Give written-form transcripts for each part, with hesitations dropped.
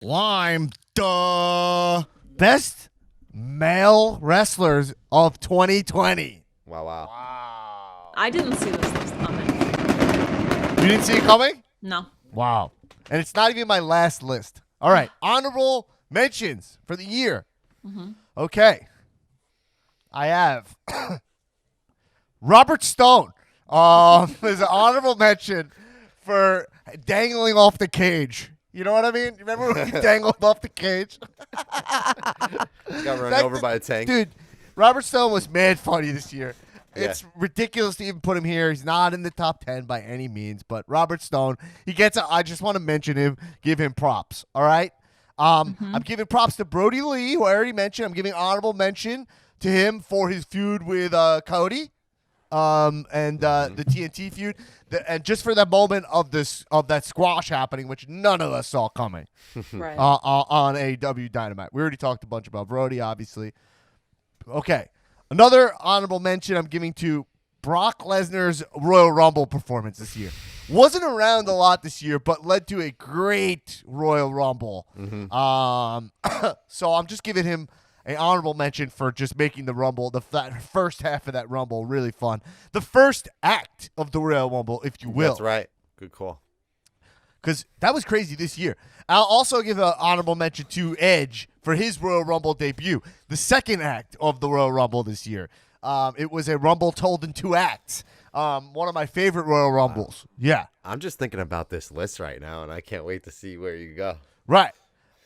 Lime. Duh. Best male wrestlers of 2020. Wow. I didn't see this list coming. You didn't see it coming? No. Wow. And it's not even my last list. All right. Honorable mentions for the year. Mm-hmm. Okay. I have Robert Stone. There's an honorable mention for dangling off the cage. You know what I mean? Remember when he dangled off the cage? Got run over by a tank. Dude, Robert Stone was mad funny this year. Yeah. It's ridiculous to even put him here. He's not in the top 10 by any means, but Robert Stone, I just want to mention him, give him props, all right? I'm giving props to Brody Lee, who I already mentioned. I'm giving honorable mention to him for his feud with Cody and the TNT feud. And just for that moment of that squash happening, which none of us saw coming Right. on AEW Dynamite. We already talked a bunch about Brody, obviously. Okay. Another honorable mention I'm giving to Brock Lesnar's Royal Rumble performance this year. Wasn't around a lot this year, but led to a great Royal Rumble. So I'm just giving him an honorable mention for just making the Rumble, that first half of that Rumble, really fun. The first act of the Royal Rumble, if you will. That's right. Good call. Because that was crazy this year. I'll also give an honorable mention to Edge for his Royal Rumble debut, the second act of the Royal Rumble this year. It was a Rumble told in 2 acts. One of my favorite Royal Rumbles. Wow. Yeah. I'm just thinking about this list right now, and I can't wait to see where you go. Right.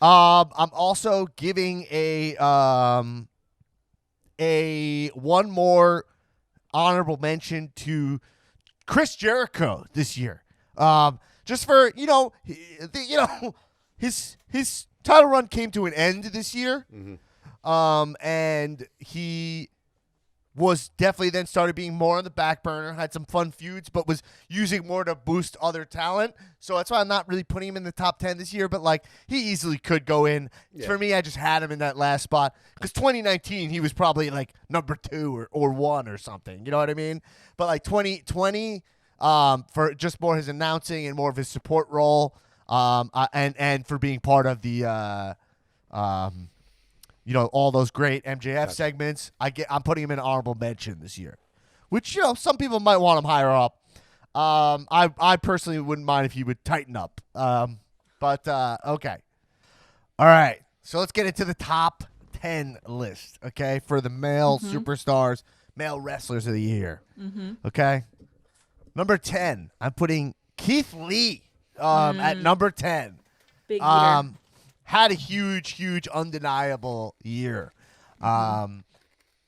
I'm also giving a one more honorable mention to Chris Jericho this year. Just for, his title run came to an end this year. And he was definitely then started being more on the back burner, had some fun feuds, but was using more to boost other talent. So that's why I'm not really putting him in the top 10 this year, but he easily could go in. Yeah. For me, I just had him in that last spot because 2019, he was probably number 2 or 1 or something. You know what I mean? But 2020, for just more his announcing and more of his support role, and for being part of the all those great MJF segments. I'm putting him in honorable mention this year, which some people might want him higher up. I personally wouldn't mind if he would tighten up. But okay, all right. So let's get into the top 10 list. Okay, for the male superstars, male wrestlers of the year. Okay, number 10. I'm putting Keith Lee at number 10. Big eater. Had a huge, undeniable year,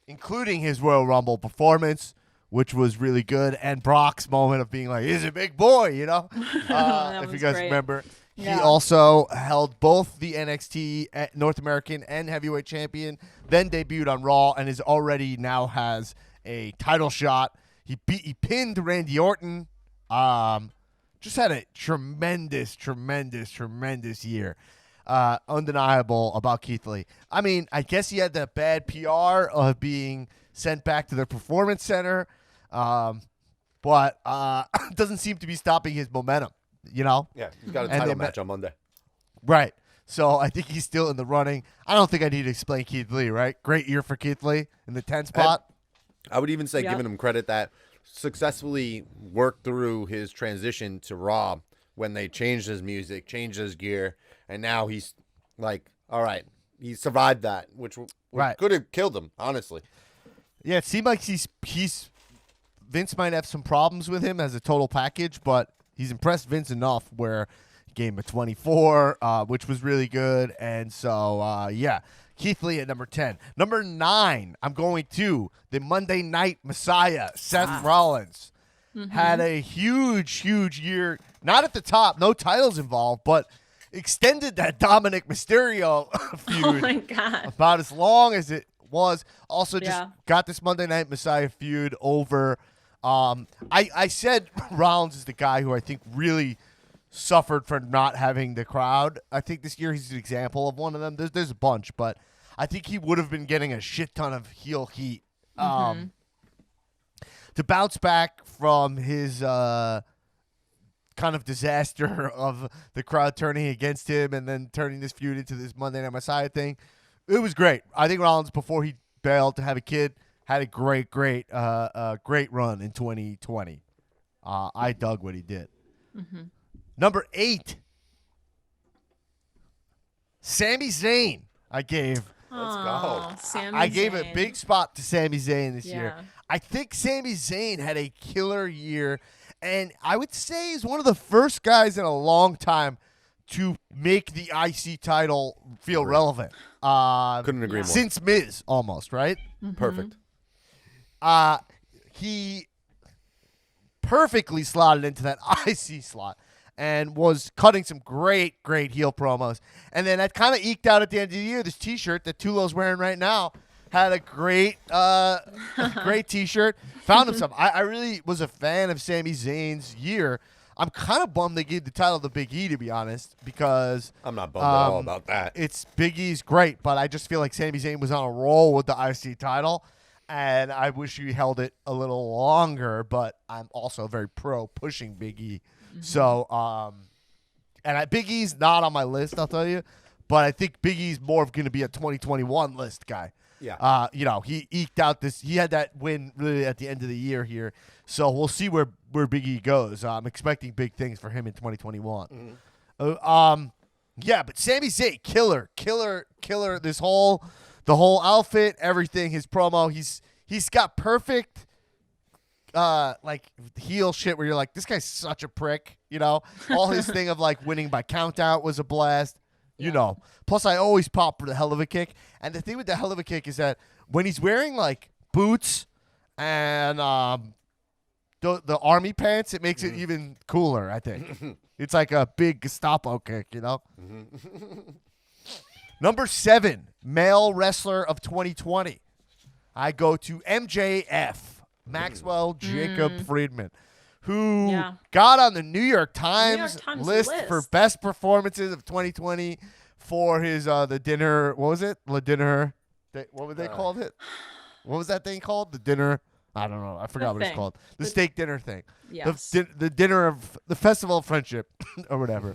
including his Royal Rumble performance, which was really good, and Brock's moment of being he's a big boy, if you guys remember. Yeah. He also held both the NXT North American and Heavyweight Champion, then debuted on Raw, and is already now has a title shot. He pinned Randy Orton. Just had a tremendous year. Undeniable about Keith Lee. I mean, I guess he had that bad PR of being sent back to the Performance Center, but doesn't seem to be stopping his momentum, Yeah, he's got a title match on Monday. Right. So I think he's still in the running. I don't think I need to explain Keith Lee, right? Great year for Keith Lee in the 10 spot. I would even say giving him credit that successfully worked through his transition to Raw when they changed his music, changed his gear, and now he's all right, he survived that, which could have killed him, honestly. Yeah, it seemed like he's Vince might have some problems with him as a total package, but he's impressed Vince enough where he gave him a 24, which was really good. And so, Keith Lee at number 10. Number 9, I'm going to the Monday Night Messiah, Seth Rollins. Had a huge year. Not at the top, no titles involved, but extended that Dominic Mysterio feud. Oh, my God. About as long as it was. Also just got this Monday Night Messiah feud over. I said Rollins is the guy who I think really suffered for not having the crowd. I think this year he's an example of one of them. There's a bunch, but I think he would have been getting a shit ton of heel heat. To bounce back from his kind of disaster of the crowd turning against him and then turning this feud into this Monday Night Messiah thing. It was great. I think Rollins, before he bailed to have a kid, had a great run in 2020. I dug what he did. Mm-hmm. Number 8, Sami Zayn. Let's go. I gave a big spot to Sami Zayn this year. I think Sami Zayn had a killer year, and I would say he's one of the first guys in a long time to make the IC title feel relevant. Couldn't agree more. Since Miz, almost, right? Mm-hmm. Perfect. He perfectly slotted into that IC slot and was cutting some great heel promos. And then that kind of eked out at the end of the year. This T-shirt that Tulo's wearing right now had a great T-shirt. Found him some. I really was a fan of Sami Zayn's year. I'm kind of bummed they gave the title to Big E, to be honest, because I'm not bummed at all about that. It's Big E's great, but I just feel like Sami Zayn was on a roll with the IC title, and I wish he held it a little longer. But I'm also very pro pushing Big E. Mm-hmm. So, Big E's not on my list, I'll tell you, but I think Big E's more of going to be a 2021 list guy. Yeah. He eked out this. He had that win really at the end of the year here. So we'll see where Big E goes. I'm expecting big things for him in 2021. Mm-hmm. But Sami Zayn, killer. The whole outfit, everything, his promo. He's got perfect, heel shit where you're like, this guy's such a prick. All his thing of winning by count out was a blast. Plus I always pop for the hell of a kick. And the thing with the hell of a kick is that when he's wearing boots and the army pants, it makes it even cooler, I think. It's like a big Gestapo kick, Number 7, male wrestler of 2020. I go to MJF, Maxwell Jacob Friedman, who got on the New York Times list for best performances of 2020 for his the dinner. What was it? The dinner. What would they called it? What was that thing called? The dinner. I don't know. I forgot what it's called. The steak dinner thing. Yes. The dinner of the Festival of Friendship or whatever.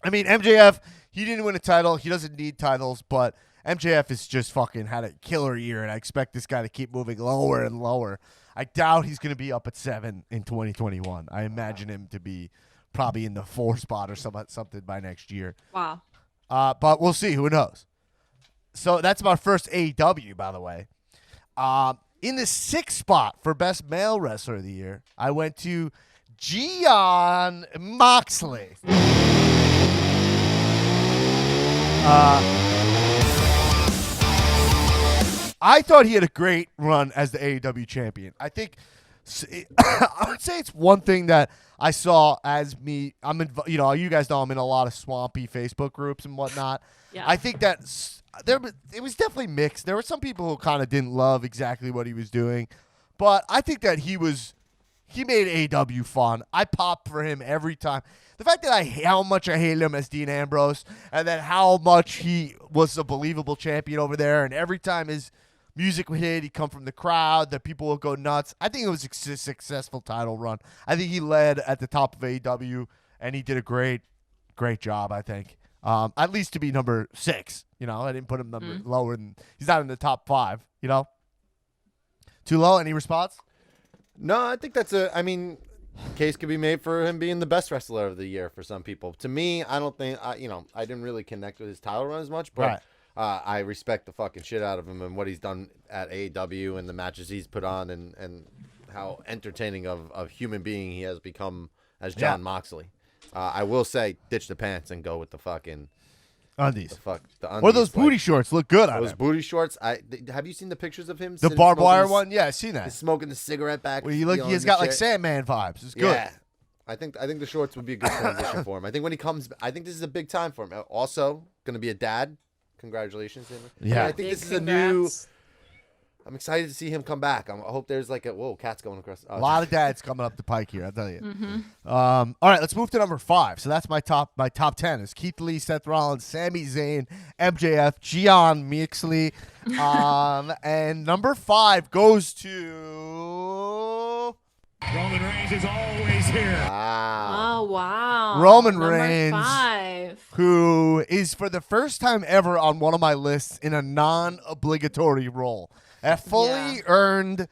I mean, MJF, he didn't win a title. He doesn't need titles, but MJF has just fucking had a killer year, and I expect this guy to keep moving lower and lower. I doubt he's going to be up at 7 in 2021. I imagine him to be probably in the 4 spot or something by next year. Wow. But we'll see. Who knows? So that's my first AEW, by the way. In the 6th spot for best male wrestler of the year, I went to Jon Moxley. I thought he had a great run as the AEW champion. I think I would say it's one thing that I saw as me. You guys know I'm in a lot of swampy Facebook groups and whatnot. Yeah. I think that it was definitely mixed. There were some people who kind of didn't love exactly what he was doing, but I think that he made AEW fun. I pop for him every time. The fact that how much I hated him as Dean Ambrose, and then how much he was a believable champion over there, and every time his music would hit, he'd come from the crowd, that people would go nuts. I think it was a successful title run. I think he led at the top of AEW, and he did a great job, I think. At least to be number 6. I didn't put him lower than he's not in the top 5. Too low. Any response? No, I think case could be made for him being the best wrestler of the year for some people. To me, I don't think I didn't really connect with his title run as much, but I respect the fucking shit out of him and what he's done at AEW and the matches he's put on and how entertaining of human being he has become as Jon Moxley. I will say, ditch the pants and go with the fucking undies. The undies. Or those booty shorts look good on him. Those booty shorts. Have you seen the pictures of him? The barbed wire one? Yeah, I've seen that. He's smoking the cigarette back. Well, he's got Sandman vibes. It's good. Yeah. I think the shorts would be a good transition for him. I think when he comes, I think this is a big time for him. Also, going to be a dad. Congratulations, Sam. Yeah. I think this is a new. I'm excited to see him come back. I hope there's cat's going across. A lot of dads coming up the pike here, I'll tell you. Mm-hmm. All right, let's move to number 5. So that's my top 10 is Keith Lee, Seth Rollins, Sami Zayn, MJF, Jon Moxley. And number 5 goes to Roman Reigns is always here. Oh, wow. Roman Number Reigns, 5. who is for the first time ever on one of my lists in a non-obligatory role. A fully earned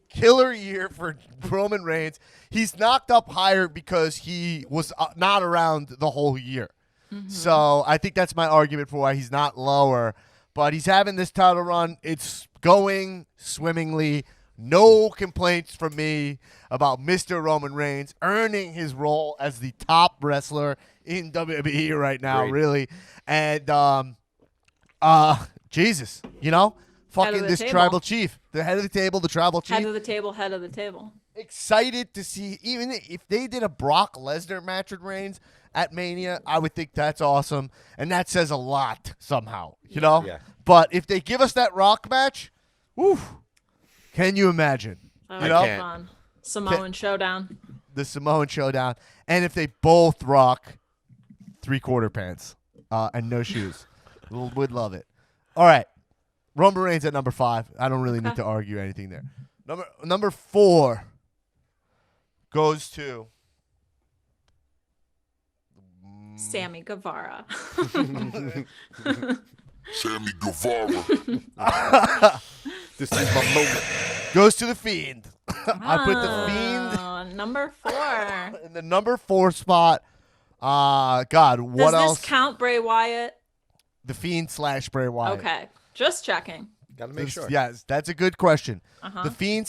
killer year for Roman Reigns. He's knocked up higher because he was not around the whole year. Mm-hmm. So I think that's my argument for why he's not lower. But he's having this title run. It's going swimmingly. No complaints from me about Mr. Roman Reigns earning his role as the top wrestler in WWE right now, really. And, Jesus, fucking this tribal chief. The head of the table, the tribal chief. Head of the table, head of the table. Excited to see, even if they did a Brock Lesnar match with Reigns at Mania, I would think that's awesome. And that says a lot somehow, you know? Yeah. But if they give us that Rock match, whew, can you imagine? That would be fun. Samoan Showdown. The Samoan Showdown. And if they both rock 3/4 pants and no shoes, we'd love it. All right. Roman Reigns at number 5. I don't really need to argue anything there. Number 4 goes to Sammy Guevara. Sammy Guevara. This is my moment. Goes to the Fiend. I put the Fiend number 4 in the number 4 spot. God, what else? Does this count Bray Wyatt? The Fiend / Bray Wyatt. Okay, just checking. Gotta make sure. Yes, that's a good question. The Fiend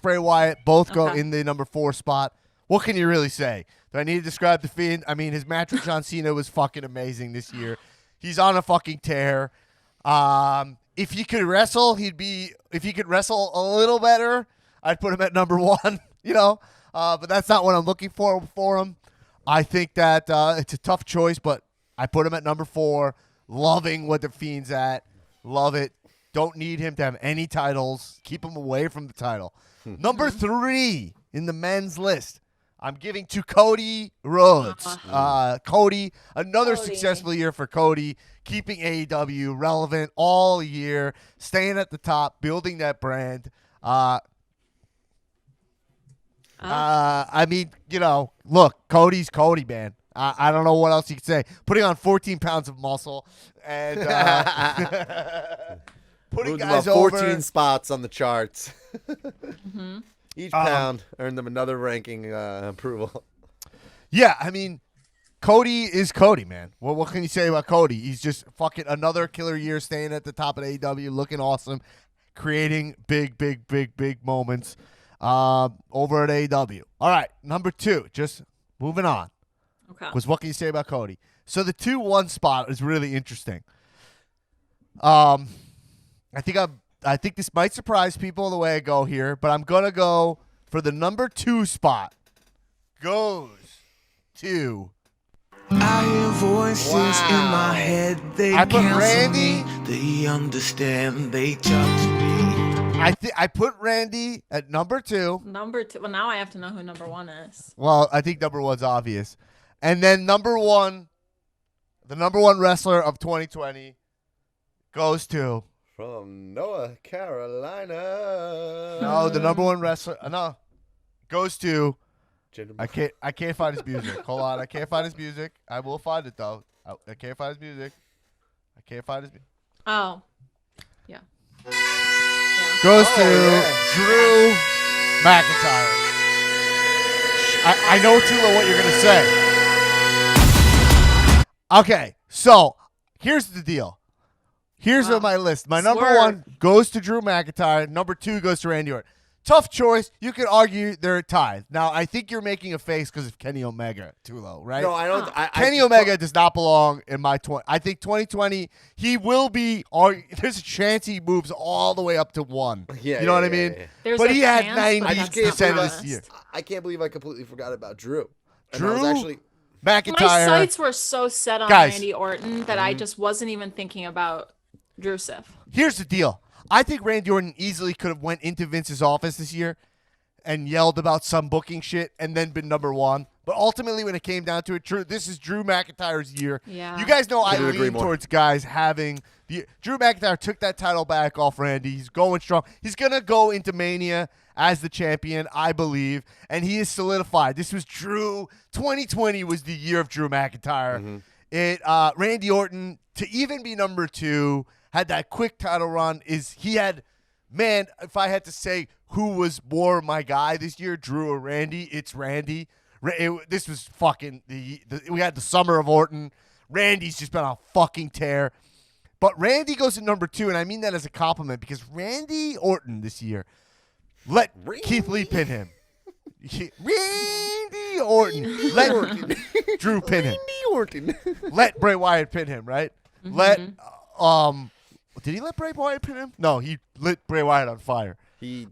/ Bray Wyatt both go in the number 4 spot. What can you really say? Do I need to describe the Fiend? I mean, his match with John Cena was fucking amazing this year. He's on a fucking tear. If he could wrestle, if he could wrestle a little better, I'd put him at number 1, but that's not what I'm looking for him. I think that it's a tough choice, but I put him at number 4. Loving what the Fiend's at. Love it. Don't need him to have any titles. Keep him away from the title. Number 3 in the men's list, I'm giving to Cody Rhodes. Cody, another successful year for Cody, keeping AEW relevant all year, staying at the top, building that brand. I mean, look, Cody's Cody, man. I don't know what else you could say. Putting on 14 pounds of muscle and putting guys about 14 over. spots on the charts. Each pound earned them another ranking approval. Yeah, I mean, Cody is Cody, man. Well, what can you say about Cody? He's just fucking another killer year, staying at the top of AEW, looking awesome, creating big moments over at AEW. All right, number 2, just moving on. Okay. Because what can you say about Cody? So the 2-1 spot is really interesting. I think this might surprise people the way I go here, but I'm gonna go for the number 2 spot. Goes to. I hear voices in my head. They I put counsel Randy. me. They understand. They judge me. I put Randy at number 2. Number 2. Well, now I have to know who number 1 is. Well, I think number 1's obvious. And then number 1, the number 1 wrestler of 2020 goes to. From North Carolina. No, the number 1 wrestler. No, goes to. Gentlemen. I can't find his music. Hold on, I can't find his music. I will find it though. I can't find his music. I can't find his music. Oh, yeah. Goes to Drew McIntyre. I know, Tula, what you're gonna say. Okay, so here's the deal. Here's my list. My number 1 goes to Drew McIntyre. Number 2 goes to Randy Orton. Tough choice. You could argue they're tied. Now, I think you're making a face because of Kenny Omega, Tulo, right? No, I don't. Kenny Omega does not belong in my 20. I think 2020, he will be. There's a chance he moves all the way up to 1. Yeah, you know what I mean? There's But a he had chance, but 90% of that's this year. I can't believe I completely forgot about Drew. And Drew I was actually McIntyre. My sights were so set on Guys. Randy Orton that I just wasn't even thinking about Drew Seth. Here's the deal. I think Randy Orton easily could have went into Vince's office this year and yelled about some booking shit and then been number 1. But ultimately, when it came down to it, this is Drew McIntyre's year. Yeah. You guys know I Couldn't agree lean more. towards guys having the Drew McIntyre took that title back off Randy. He's going strong. He's gonna go into Mania as the champion, I believe, and he is solidified. This was Drew. 2020 was the year of Drew McIntyre. Randy Orton, to even be number 2, had that quick title run. Man, if I had to say who was more my guy this year, Drew or Randy, it's Randy. This was fucking we had the summer of Orton. Randy's just been on a fucking tear. But Randy goes to number 2, and I mean that as a compliment because Randy Orton this year let Keith Lee pin him. Randy Orton. Let Drew pin him. Randy Orton. Let Bray Wyatt pin him, right? Let did he let Bray Wyatt pin him? No, he lit Bray Wyatt on fire. He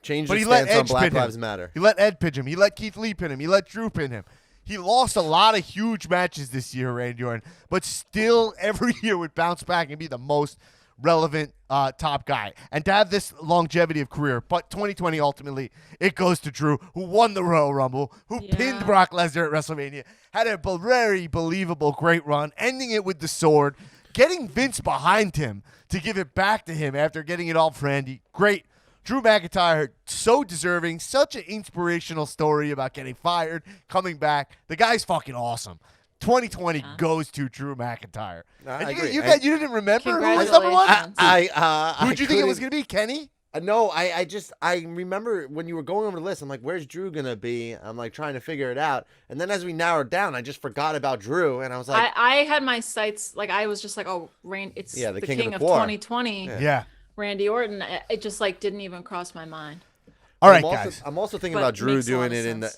changed but his he let stance on Edge Black pin Lives him. Matter. He let Ed pin him. He let Keith Lee pin him. He let Drew pin him. He lost a lot of huge matches this year, Randy Orton, but still every year would bounce back and be the most relevant top guy. And to have this longevity of career, but 2020 ultimately, it goes to Drew, who won the Royal Rumble, who pinned Brock Lesnar at WrestleMania, had a very believable great run, ending it with the sword, getting Vince behind him to give it back to him after getting it all for Randy. Great. Drew McIntyre, so deserving, such an inspirational story about getting fired, coming back. The guy's fucking awesome. 2020 goes to Drew McIntyre. I agree. You didn't remember who was number 1? Who'd you think it was going to be, Kenny? No, I remember when you were going over the list, I'm like, where's Drew going to be? I'm like trying to figure it out. And then as we narrowed down, I just forgot about Drew. And I was like, I had my sights, like I was just like, oh, it's the king of 2020. Yeah. Randy Orton. It just like didn't even cross my mind. All right, guys. I'm also thinking about Drew doing it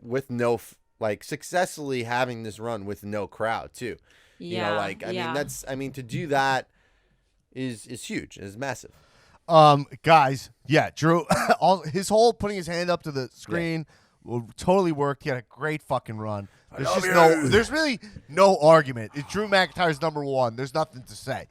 with no successfully having this run with no crowd too. Yeah. I mean to do that is huge. Is massive. Guys, Drew, his whole putting his hand up to the screen totally worked. He had a great fucking run. There's really no argument. It's Drew McIntyre's number 1. There's nothing to say.